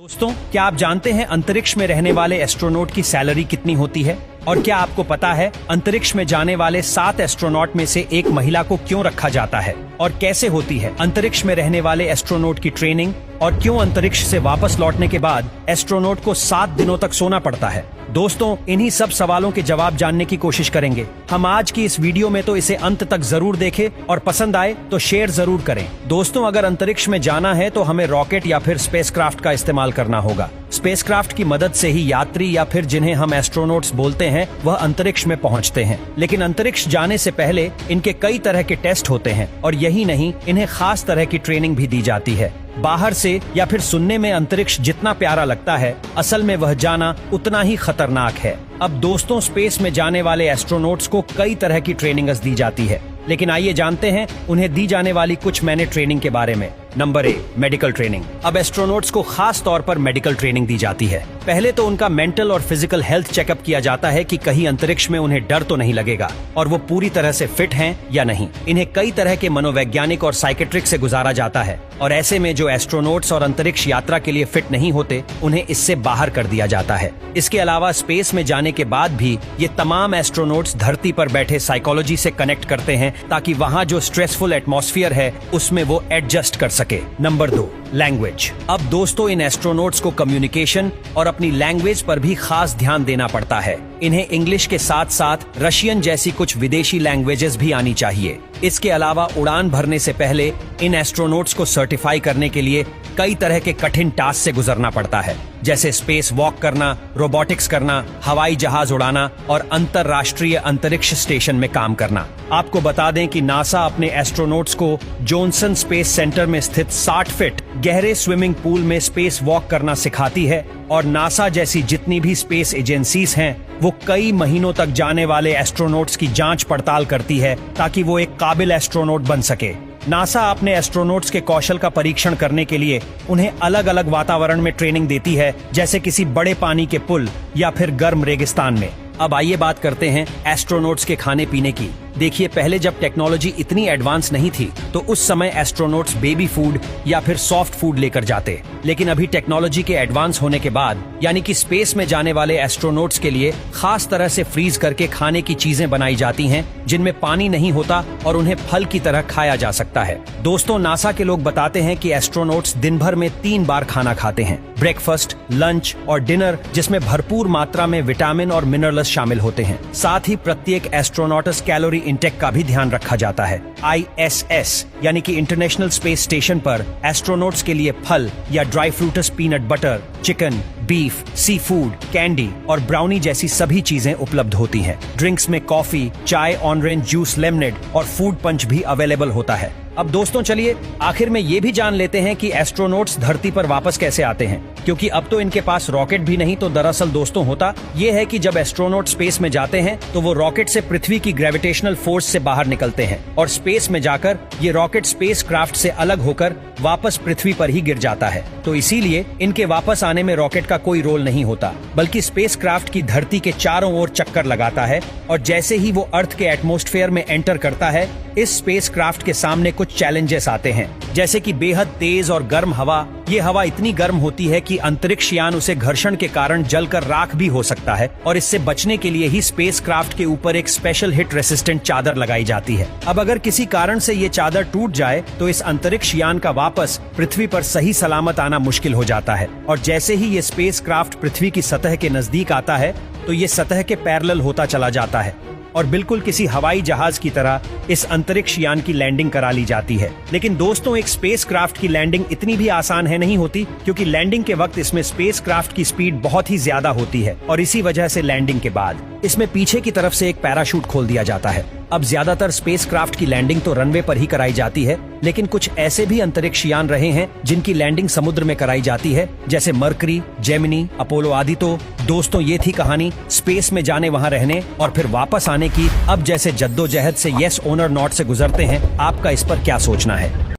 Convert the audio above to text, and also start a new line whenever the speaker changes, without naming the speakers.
दोस्तों, क्या आप जानते हैं अंतरिक्ष में रहने वाले एस्ट्रोनॉट की सैलरी कितनी होती है? और क्या आपको पता है अंतरिक्ष में जाने वाले 7 एस्ट्रोनॉट में से एक महिला को क्यों रखा जाता है और कैसे होती है अंतरिक्ष में रहने वाले एस्ट्रोनॉट की ट्रेनिंग, और क्यों अंतरिक्ष से वापस लौटने के बाद एस्ट्रोनॉट को 7 दिनों तक सोना पड़ता है? दोस्तों, इन्हीं सब सवालों के जवाब जानने की कोशिश करेंगे हम आज की इस वीडियो में, तो इसे अंत तक जरूर देखें और पसंद आए तो शेयर जरूर करें। दोस्तों, अगर अंतरिक्ष में जाना है तो हमें रॉकेट या फिर स्पेसक्राफ्ट का इस्तेमाल करना होगा। स्पेसक्राफ्ट की मदद से ही यात्री या फिर जिन्हें हम एस्ट्रोनॉट्स बोलते हैं वह अंतरिक्ष में पहुंचते हैं। लेकिन अंतरिक्ष जाने से पहले इनके कई तरह के टेस्ट होते हैं, और यही नहीं, इन्हें खास तरह की ट्रेनिंग भी दी जाती है। बाहर से या फिर सुनने में अंतरिक्ष जितना प्यारा लगता है, असल में वह जाना उतना ही खतरनाक है। अब दोस्तों, स्पेस में जाने वाले एस्ट्रोनॉट्स को कई तरह की ट्रेनिंग्स दी जाती है, लेकिन आइए जानते हैं उन्हें दी जाने वाली कुछ मैंने ट्रेनिंग के बारे में। Number 1, medical training. अब एस्ट्रोनॉट्स को खास तौर पर मेडिकल ट्रेनिंग दी जाती है। पहले तो उनका मेंटल और फिजिकल हेल्थ चेकअप किया जाता है कि कहीं अंतरिक्ष में उन्हें डर तो नहीं लगेगा और वो पूरी तरह से फिट हैं या नहीं। इन्हें कई तरह के मनोवैज्ञानिक और साइकेट्रिक से गुजारा जाता है, और ऐसे में जो एस्ट्रोनॉट्स और अंतरिक्ष यात्रा के लिए फिट नहीं होते उन्हें इससे बाहर कर दिया जाता है। इसके अलावा स्पेस में जाने के बाद भी ये तमाम एस्ट्रोनॉट्स धरती पर बैठे साइकोलॉजी से कनेक्ट करते हैं ताकि वहाँ जो स्ट्रेसफुल एटमॉस्फेयर है उसमें वो एडजस्ट कर सके। Number 2, language. अब दोस्तों, इन एस्ट्रोनॉट्स को कम्युनिकेशन और अपनी लैंग्वेज पर भी खास ध्यान देना पड़ता है। इन्हें इंग्लिश के साथ साथ रशियन जैसी कुछ विदेशी लैंग्वेजेस भी आनी चाहिए। इसके अलावा उड़ान भरने से पहले इन एस्ट्रोनॉट्स को सर्टिफाई करने के लिए कई तरह के कठिन टास्क से गुजरना पड़ता है, जैसे स्पेस वॉक करना, रोबोटिक्स करना, हवाई जहाज उड़ाना और अंतरराष्ट्रीय अंतरिक्ष स्टेशन में काम करना। आपको बता दें कि नासा अपने एस्ट्रोनॉट्स को जॉनसन स्पेस सेंटर में स्थित 60 फीट गहरे स्विमिंग पूल में स्पेस वॉक करना सिखाती है, और नासा जैसी जितनी भी स्पेस एजेंसीज हैं वो कई महीनों तक जाने वाले एस्ट्रोनॉट्स की जांच पड़ताल करती है ताकि वो एक काबिल एस्ट्रोनॉट बन सके। नासा अपने एस्ट्रोनॉट्स के कौशल का परीक्षण करने के लिए उन्हें अलग अलग वातावरण में ट्रेनिंग देती है, जैसे किसी बड़े पानी के पुल या फिर गर्म रेगिस्तान में। अब आइए बात करते हैं एस्ट्रोनॉट्स के खाने पीने की। देखिए, पहले जब टेक्नोलॉजी इतनी एडवांस नहीं थी तो उस समय एस्ट्रोनॉट्स बेबी फूड या फिर सॉफ्ट फूड लेकर जाते, लेकिन अभी टेक्नोलॉजी के एडवांस होने के बाद, यानी कि स्पेस में जाने वाले एस्ट्रोनॉट्स के लिए खास तरह से फ्रीज करके खाने की चीजें बनाई जाती हैं जिनमें पानी नहीं होता और उन्हें फल की तरह खाया जा सकता है। दोस्तों, नासा के लोग बताते हैं कि एस्ट्रोनॉट्स दिन भर में 3 बार खाना खाते हैं, ब्रेकफास्ट, लंच और डिनर, जिसमें भरपूर मात्रा में विटामिन और मिनरल्स शामिल होते हैं। साथ ही प्रत्येक एस्ट्रोनॉट्स कैलोरी इंटेक का भी ध्यान रखा जाता है। ISS यानी कि इंटरनेशनल स्पेस स्टेशन पर एस्ट्रोनॉट्स के लिए फल या dry fruits, peanut butter, chicken, beef, seafood, candy और ब्राउनी जैसी सभी चीजें उपलब्ध होती हैं। ड्रिंक्स में कॉफी, चाय, ऑरेंज जूस, लेमनेड और फूड पंच भी अवेलेबल होता है। अब दोस्तों, चलिए आखिर में ये भी जान लेते हैं कि एस्ट्रोनॉट्स धरती पर वापस कैसे आते हैं, क्योंकि अब तो इनके पास रॉकेट भी नहीं। तो दरअसल दोस्तों, होता ये है कि जब एस्ट्रोनॉट स्पेस में जाते हैं तो वो रॉकेट से पृथ्वी की ग्रेविटेशनल फोर्स से बाहर निकलते हैं, और स्पेस में जाकर ये रॉकेट स्पेस क्राफ्ट से अलग होकर वापस पृथ्वी पर ही गिर जाता है। तो इसीलिए इनके वापस आने में रॉकेट का कोई रोल नहीं होता, बल्कि स्पेस क्राफ्ट की धरती के चारों ओर चक्कर लगाता है, और जैसे ही वो अर्थ के एटमॉस्फेयर में एंटर करता है, इस स्पेस क्राफ्ट के सामने कुछ चैलेंजेस आते हैं, जैसे कि बेहद तेज और गर्म हवा। ये हवा इतनी गर्म होती है कि अंतरिक्ष यान उसे घर्षण के कारण जलकर राख भी हो सकता है, और इससे बचने के लिए ही स्पेस क्राफ्ट के ऊपर एक स्पेशल हिट रेसिस्टेंट चादर लगाई जाती है। अब अगर किसी कारण से ये चादर टूट जाए तो इस अंतरिक्ष यान का वापस पृथ्वी पर सही सलामत आना मुश्किल हो जाता है, और जैसे ही ये स्पेस क्राफ्ट पृथ्वी की सतह के नजदीक आता है तो ये सतह के पैरेलल होता चला जाता है, और बिल्कुल किसी हवाई जहाज की तरह इस अंतरिक्ष यान की लैंडिंग करा ली जाती है। लेकिन दोस्तों, एक स्पेस क्राफ्ट की लैंडिंग इतनी भी आसान है नहीं होती, क्योंकि लैंडिंग के वक्त इसमें स्पेस क्राफ्ट की स्पीड बहुत ही ज्यादा होती है, और इसी वजह से लैंडिंग के बाद इसमें पीछे की तरफ से एक पैराशूट खोल दिया जाता है। अब ज्यादातर स्पेस क्राफ्ट की लैंडिंग तो रनवे पर ही कराई जाती है, लेकिन कुछ ऐसे भी अंतरिक्ष यान रहे हैं जिनकी लैंडिंग समुद्र में कराई जाती है, जैसे मरकरी, जेमिनी, अपोलो आदि। तो दोस्तों, ये थी कहानी स्पेस में जाने, वहां रहने और फिर वापस आने की। अब जैसे जद्दोजहद से यस ओनर नॉट से गुजरते हैं, आपका इस पर क्या सोचना है?